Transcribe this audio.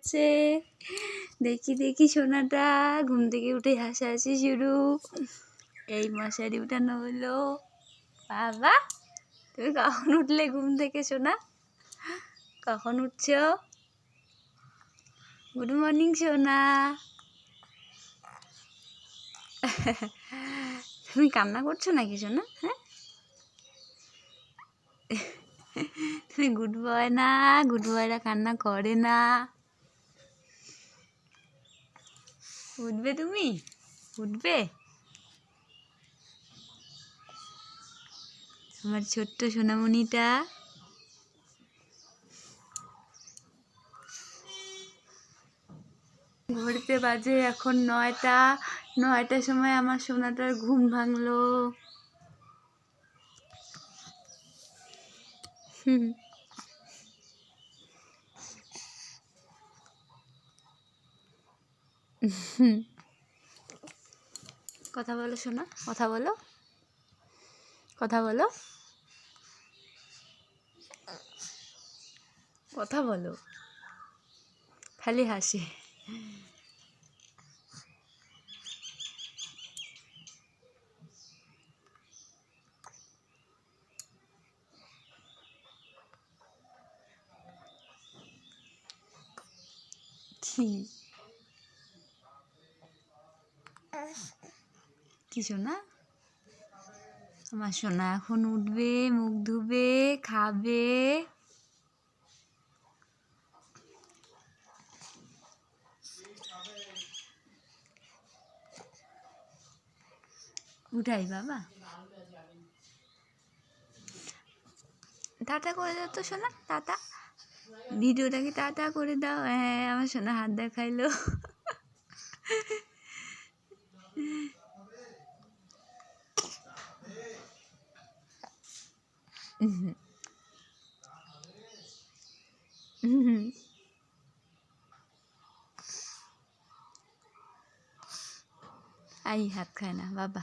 যাচ্ছে। দেখি দেখি সোনাটা ঘুম থেকে উঠে হাসাহাসি শুরু। এই মশারি উঠানো হলো। বাবা তুমি কখন উঠলে ঘুম থেকে সোনা? কখন উঠছো? গুড মর্নিং সোনা। তুমি কান্না করছো নাকি সোনা? হ্যাঁ, তুমি গুড বয় না? গুড বয়রা কান্না করে না। উঠবে তুমি? উঠবে? আমার ছোট্ট সোনামণিটা। ঘড়িতে বাজে এখন 9টা। 9টার সময় আমার সোনাটার ঘুম ভাঙলো। কথা বলো সোনা, কথা বলো, কথা বলো, কথা বলো, খালি হাসি। কি সোনা? আমার সোনা এখন উঠবে, মুখ ধুবে, খাবে। উঠাই বাবা, টাটা করে দাও তো সোনা, টাটা। ভিডিওটাকে টাটা করে দাও। হ্যাঁ, আমার সোনা হাত দেখাইলো। আই হাত খায় না বাবা।